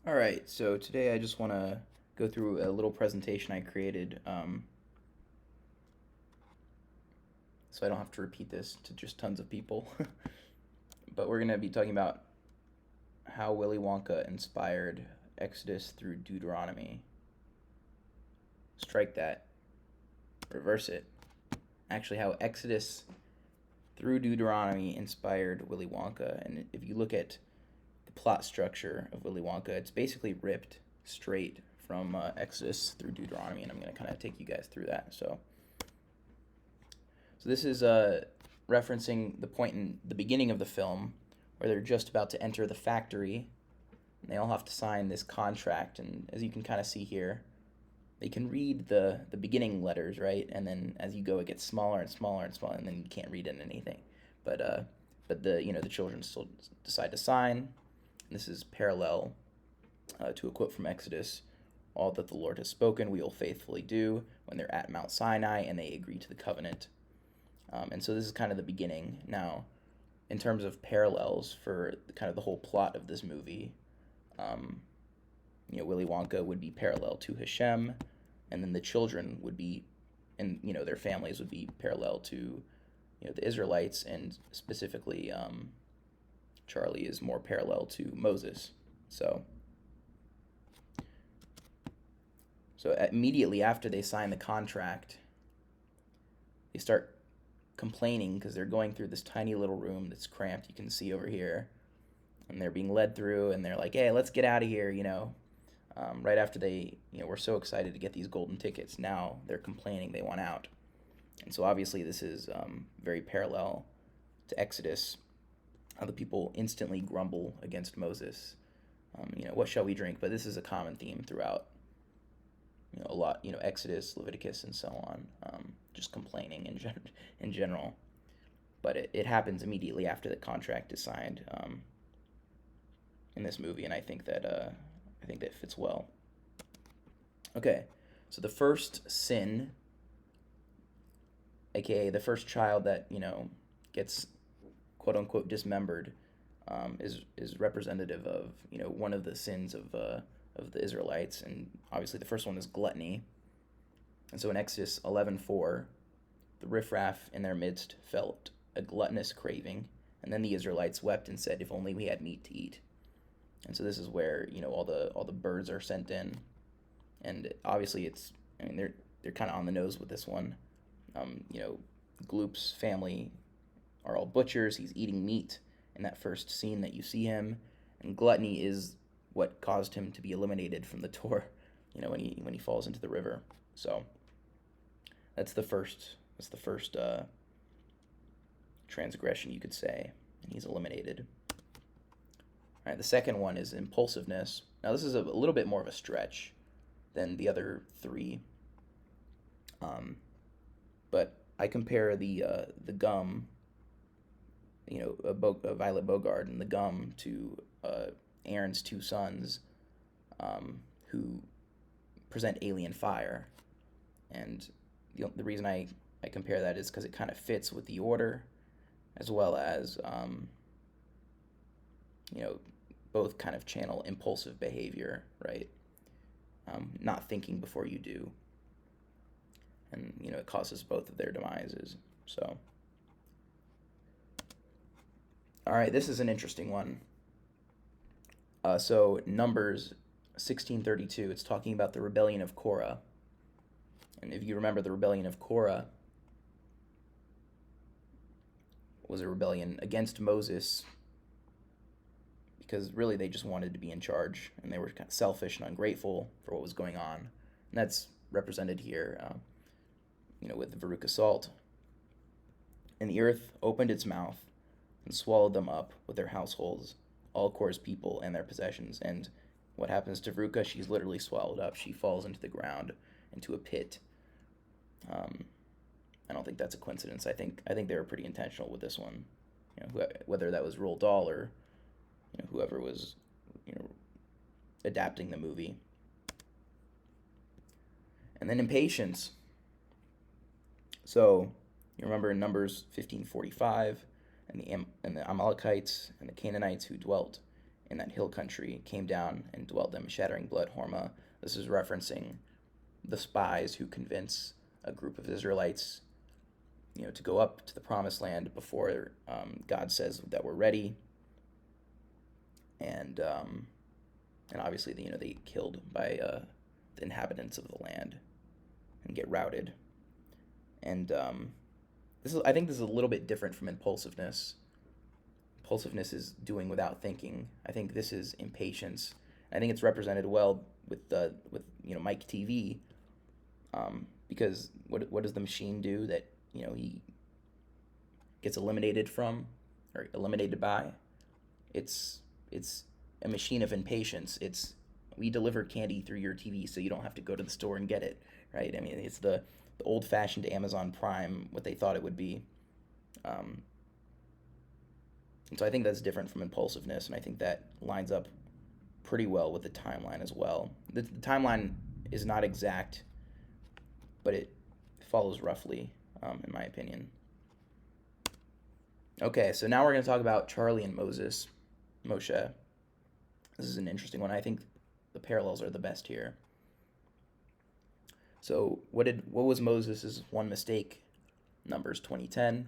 All right, so today I just want to go through a little presentation I created, so I don't have to repeat this to just tons of people. But we're going to be talking about how Willy Wonka inspired Exodus through Deuteronomy. Strike that, reverse it. Actually, how Exodus through Deuteronomy inspired Willy Wonka. And if you look at the plot structure of Willy Wonka, it's basically ripped straight from Exodus through Deuteronomy, and I'm going to kind of take you guys through that. So this is referencing the point in the beginning of the film where they're just about to enter the factory, and they all have to sign this contract. And as you can kind of see here, they can read the beginning letters, right? And then as you go, it gets smaller and smaller and smaller, and then you can't read it in anything. But the children still decide to sign. This is parallel to a quote from Exodus. All that the Lord has spoken, we will faithfully do, when they're at Mount Sinai and they agree to the covenant. And so this is kind of the beginning. Now, in terms of parallels for kind of the whole plot of this movie, Willy Wonka would be parallel to Hashem, and then the children would be, and their families would be parallel to, the Israelites, and specifically, Charlie is more parallel to Moses. So immediately after they sign the contract, they start complaining because they're going through this tiny little room that's cramped. You can see over here, and they're being led through, and they're like, "Hey, let's get out of here!" Right after they, were so excited to get these golden tickets, now they're complaining they want out, and so obviously this is very parallel to Exodus. How the people instantly grumble against Moses. What shall we drink? But this is a common theme throughout. A lot, Exodus, Leviticus, and so on. Just complaining in general. But it happens immediately after the contract is signed in this movie, and I think that fits well. Okay, so the first sin, aka the first child that gets quote unquote dismembered, is representative of one of the sins of the Israelites, and obviously the first one is gluttony. And so in Exodus 11:4, the riffraff in their midst felt a gluttonous craving, and then the Israelites wept and said, "If only we had meat to eat." And so this is where all the birds are sent in, and obviously they're kind of on the nose with this one. Gloop's family are all butchers. He's eating meat in that first scene that you see him, and gluttony is what caused him to be eliminated from the Torah, when he falls into the river. So that's the first transgression, you could say, and he's eliminated. All right, the second one is impulsiveness. Now this is a little bit more of a stretch than the other three, but I compare the gum, a Violet Bogard and the gum to Aaron's two sons, who present alien fire. And the reason I compare that is because it kind of fits with the order, as well as both kind of channel impulsive behavior, right? Not thinking before you do, and it causes both of their demises. So, all right, this is an interesting one. So Numbers 16:32, it's talking about the rebellion of Korah. And if you remember, the rebellion of Korah was a rebellion against Moses because really they just wanted to be in charge, and they were kind of selfish and ungrateful for what was going on. And that's represented here, with Veruca Salt. And the earth opened its mouth and swallowed them up with their households, all Korah's people and their possessions. And what happens to Veruca? She's literally swallowed up. She falls into the ground, into a pit. I don't think that's a coincidence. I think they were pretty intentional with this one. Whether that was Roald Dahl or whoever was adapting the movie. And then impatience. So you remember in Numbers 15:45, and the Amalekites and the Canaanites who dwelt in that hill country came down and dwelt them, shattering blood Hormah. This is referencing the spies who convince a group of Israelites, to go up to the promised land before God says that we're ready. And obviously, they get killed by the inhabitants of the land and get routed. And I think this is a little bit different from impulsiveness. Impulsiveness is doing without thinking. I think this is impatience. I think it's represented well with Mike TV, because what does the machine do that he gets eliminated from or eliminated by? It's a machine of impatience. We deliver candy through your TV so you don't have to go to the store and get it, right? I mean, it's the old-fashioned Amazon Prime, what they thought it would be. And so I think that's different from impulsiveness, and I think that lines up pretty well with the timeline as well. The timeline is not exact, but it follows roughly, in my opinion. Okay, so now we're going to talk about Charlie and Moshe. This is an interesting one. I think the parallels are the best here. So what was Moses' one mistake? Numbers 20:10.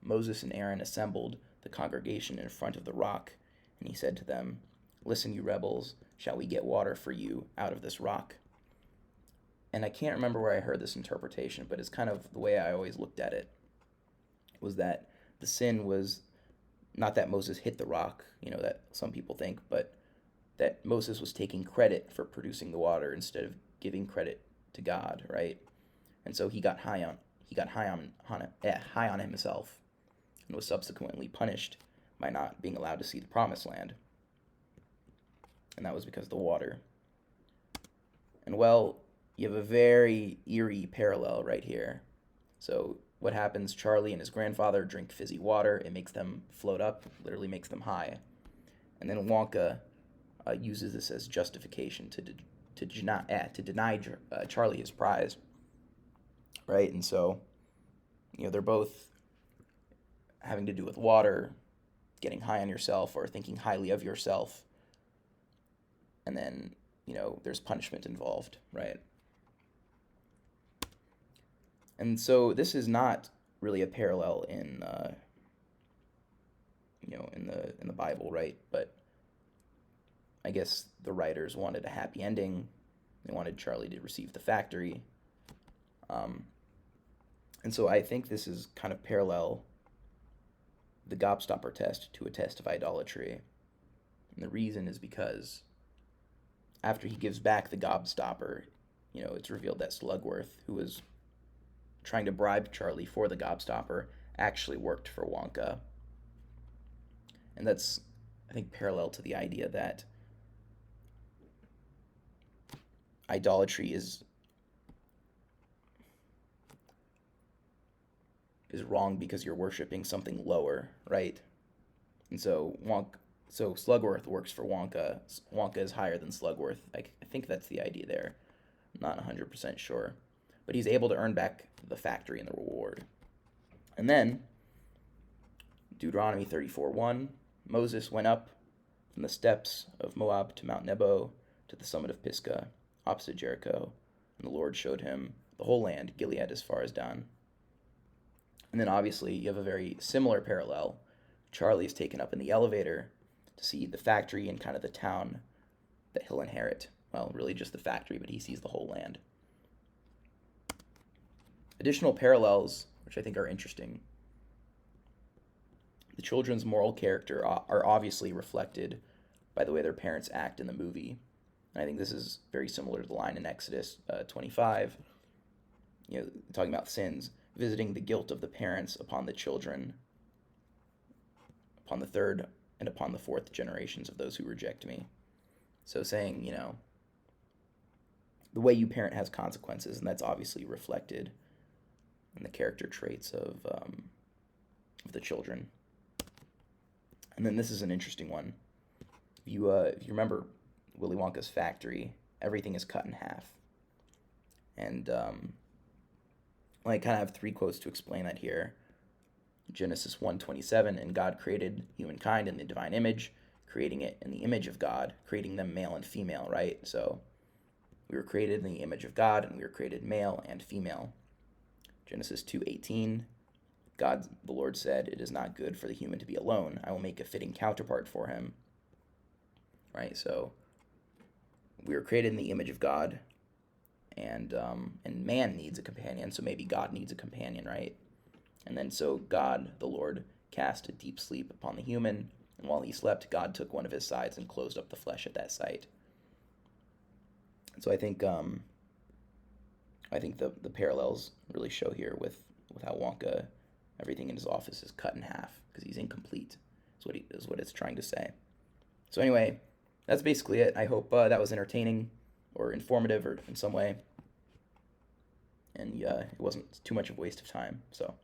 Moses and Aaron assembled the congregation in front of the rock, and he said to them, "Listen, you rebels, shall we get water for you out of this rock?" And I can't remember where I heard this interpretation, but it's kind of the way I always looked at it, was that the sin was not that Moses hit the rock, that some people think, but that Moses was taking credit for producing the water instead of giving credit to God, right? And so he got high on himself, and was subsequently punished by not being allowed to see the promised land. And that was because of the water. And well, you have a very eerie parallel right here. So what happens? Charlie and his grandfather drink fizzy water. It makes them float up, literally makes them high. And then Wonka uses this as justification to deny Charlie his prize, right? And so, they're both having to do with water, getting high on yourself or thinking highly of yourself, and then there's punishment involved, right? And so this is not really a parallel in in the Bible, right? But I guess the writers wanted a happy ending. They wanted Charlie to receive the factory. And so I think this is kind of parallel the gobstopper test to a test of idolatry. And the reason is because after he gives back the gobstopper, it's revealed that Slugworth, who was trying to bribe Charlie for the gobstopper, actually worked for Wonka. And that's, I think, parallel to the idea that idolatry is wrong because you're worshiping something lower, right? And so Slugworth works for Wonka. Wonka is higher than Slugworth. I think that's the idea there. I'm not 100% sure. But he's able to earn back the factory and the reward. And then, Deuteronomy 34:1, Moses went up from the steppes of Moab to Mount Nebo to the summit of Pisgah, opposite Jericho, and the Lord showed him the whole land, Gilead as far as Dan. And then obviously you have a very similar parallel. Charlie is taken up in the elevator to see the factory and kind of the town that he'll inherit. Well, really just the factory, but he sees the whole land. Additional parallels, which I think are interesting. The children's moral character are obviously reflected by the way their parents act in the movie. And I think this is very similar to the line in Exodus 25, talking about sins, visiting the guilt of the parents upon the children, upon the third and upon the fourth generations of those who reject me. So saying, the way you parent has consequences, and that's obviously reflected in the character traits of the children. And then this is an interesting one. If you remember Willy Wonka's factory, everything is cut in half. And I kind of have 3 quotes to explain that here. Genesis 1:27, and God created humankind in the divine image, creating it in the image of God, creating them male and female, right? So we were created in the image of God, and we were created male and female. Genesis 2:18, God, the Lord said, "It is not good for the human to be alone. I will make a fitting counterpart for him." Right? So we were created in the image of God, and man needs a companion, so maybe God needs a companion, right? And then so God, the Lord, cast a deep sleep upon the human, and while he slept, God took one of his sides and closed up the flesh at that site. So I think the parallels really show here with how Wonka, everything in his office is cut in half because he's incomplete. Is what it's trying to say. So anyway, that's basically it. I hope that was entertaining or informative or in some way, and it wasn't too much of a waste of time. So